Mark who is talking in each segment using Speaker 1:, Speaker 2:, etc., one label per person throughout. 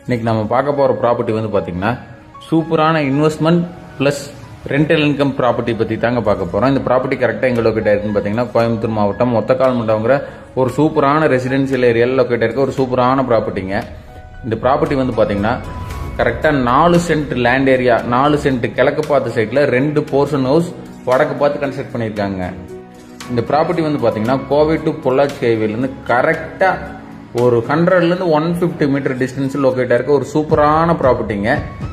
Speaker 1: இன்னைக்கு நம்ம பார்க்க போற ப்ராப்பர்ட்டி வந்து பாத்தீங்கன்னா சூப்பரான investment plus rental income property பத்தி தாங்க பார்க்க போறோம். இந்த ப்ராப்பர்ட்டி கரெக்டா எங்க லொக்கேட் ஆயிருக்குன்னு பாத்தீங்கன்னா கோயம்புத்தூர் மாவட்டம் ஒத்தக்கால்மண்டங்கிற ஒரு சூப்பரான ரெசிடென்சியல் ஏரியால லொக்கேட் ஆயிருக்க ஒரு சூப்பரான ப்ராப்பர்ட்டிங்க. இந்த ப்ராப்பர்ட்டி வந்து பாத்தீங்கன்னா கரெக்டா 4 சென்ட் லேண்ட் ஏரியா, 4 சென்ட் கிழக்கு பார்த்த சைட்ல 2 போர்ஷன் ஹவுஸ் வடக்கு பார்த்து கன்ஸ்ட்ரக்ட் பண்ணிருக்காங்க. இந்த ப்ராப்பர்ட்டி வந்து பாத்தீங்கன்னா கோவை டு பொள்ளாச்சி ஹைவேல இருந்து கரெக்டா ஒரு 100ல இருந்து 150 மீட்டர் டிஸ்டன்ஸ் லொக்கேட் இருக்க ஒரு சூப்பரான ப்ராப்பர்ட்டிங்க.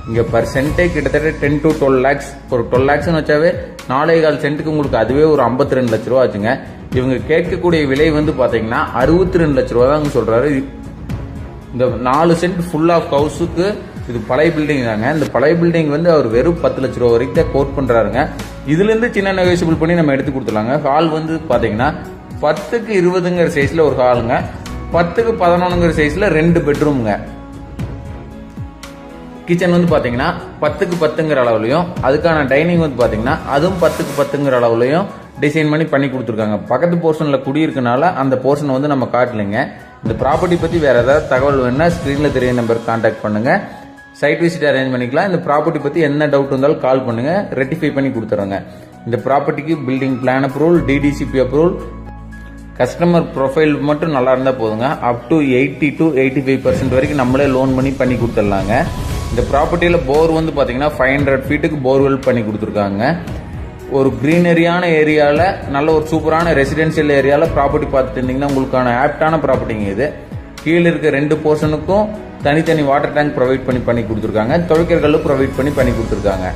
Speaker 1: இங்க பர் சென்டே கிட்டத்தட்ட 10 to 12 lakhs. ஒரு 12 lakhs வச்சாவே 4.25 சென்ட்டுக்கு உங்களுக்கு அதுவே ஒரு 52 லட்ச ரூபா ஆச்சுங்க. இவங்க கேட்கக்கூடிய விலை வந்து பாத்தீங்கன்னா 62 லட்ச ரூபா தான் சொல்றாரு. இந்த 4 சென்ட் ஃபுல் ஆஃப் ஹவுஸுக்கு இது பழைய பில்டிங் தாங்க. இந்த பழைய பில்டிங் வந்து அவர் வெறும் 10 லட்ச ரூபா வரைக்கும் தான் கோட் பண்றாருங்க. இதுல இருந்து சின்ன நெகோசியபிள் பண்ணி நம்ம எடுத்து கொடுத்துலாங்க. ஹால் வந்து பாத்தீங்கன்னா 10க்கு 20ங்கிற சைஸ்ல ஒரு ஹாலுங்க, 10க்கு 11ங்கிற சைஸ்ல 2 பெட்ரூம்ங்க. கிச்சன் வந்து பாத்தீங்கன்னா 10க்கு 10ங்கிற அளவுலயும், அதுக்கான டைனிங் வந்து பாத்தீங்கன்னா அதுவும் 10க்கு 10ங்கிற அளவுலயும் டிசைன் பண்ணி கொடுத்துருக்காங்க. பக்கத்து போர்ஷன்ல குடியிருக்கனால அந்த போர்ஷன் வந்து நம்ம காட்டலைங்க. இந்த ப்ராப்பர்ட்டி பத்தி வேற ஏதாவது தகவல் வேணும்னா ஸ்கிரீன்ல தெரிய நம்பருக்கு கான்டாக்ட் பண்ணுங்க. சைட் விசிட் அரேஞ்ச் பண்ணிக்கலாம். இந்த ப்ராப்பர்ட்டி பத்தி என்ன டவுட் இருந்தாலும் கால் பண்ணுங்க, ரெட்டிஃபை பண்ணி கொடுத்துறாங்க. இந்த ப்ராப்பர்ட்டிக்கு building plan approval, DTCP approval, customer profile மட்டும் நல்லா இருந்தா போதுங்க. அப் டு 80 to 85% வரைக்கும் நம்மளே லோன் பண்ணி கொடுத்துடலாங்க. இந்த ப்ராப்பர்ட்டியில போர் வந்து பாத்தீங்கன்னா 500 ஃபீட்டுக்கு போர்வெல் பண்ணி கொடுத்துருக்காங்க. ஒரு கிரீனரியான ஏரியால நல்ல ஒரு சூப்பரான ரெசிடென்சியல் ஏரியால ப்ராப்பர்ட்டி பார்த்துட்டு இருந்தீங்கன்னா உங்களுக்கான ஆப்டான ப்ராப்பர்ட்டிங்க இது. கீழே இருக்க 2 போர்ஷனுக்கும் தனித்தனி வாட்டர் டேங்க் ப்ரொவைட் பண்ணி கொடுத்துருக்காங்க. துவைக்கர்களும் ப்ரொவைட் பண்ணி கொடுத்துருக்காங்க.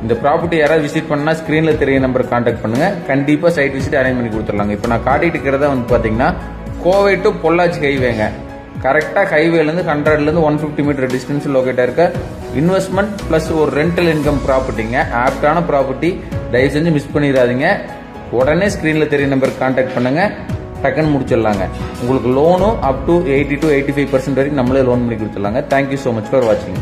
Speaker 1: இந்த ப்ராப்பர்ட்டி யாராவது விசிட் பண்ணா ஸ்கிரீன்ல தெரிய நம்பர் கான்டாக்ட் பண்ணுங்க. கண்டிப்பா சைட் விசிட் அரேஞ்ச் பண்ணி கொடுத்துடலாங்க. இப்போ நான் காட்டிட்டு இருக்கிறத வந்து பாத்தீங்கன்னா கோவை டு பொள்ளாச்சி ஹைவேங்க. கரெக்டா ஹைவேல இருந்து 100ல இருந்து 150 மீட்டர் டிஸ்டன்ஸ் லொகேட் இருக்க இன்வெஸ்ட்மெண்ட் பிளஸ் ஒரு ரெண்டல் இன்கம் ப்ராப்பர்ட்டிங்க. ஆப்டான ப்ராப்பர்ட்டி, தயவு செஞ்சு மிஸ் பண்ணிடாதீங்க. உடனே ஸ்கிரீன்ல தெரிய நம்பருக்கு கான்டாக்ட் பண்ணுங்க, டக்குன்னு முடிச்சிடலாங்க. உங்களுக்கு லோனும் அப் டு 80 to 85% வரைக்கும் நம்மளே லோன் பண்ணி கொடுத்துடலாங்க. தேங்க்யூ ஸோ மச் ஃபார் வாட்சிங்.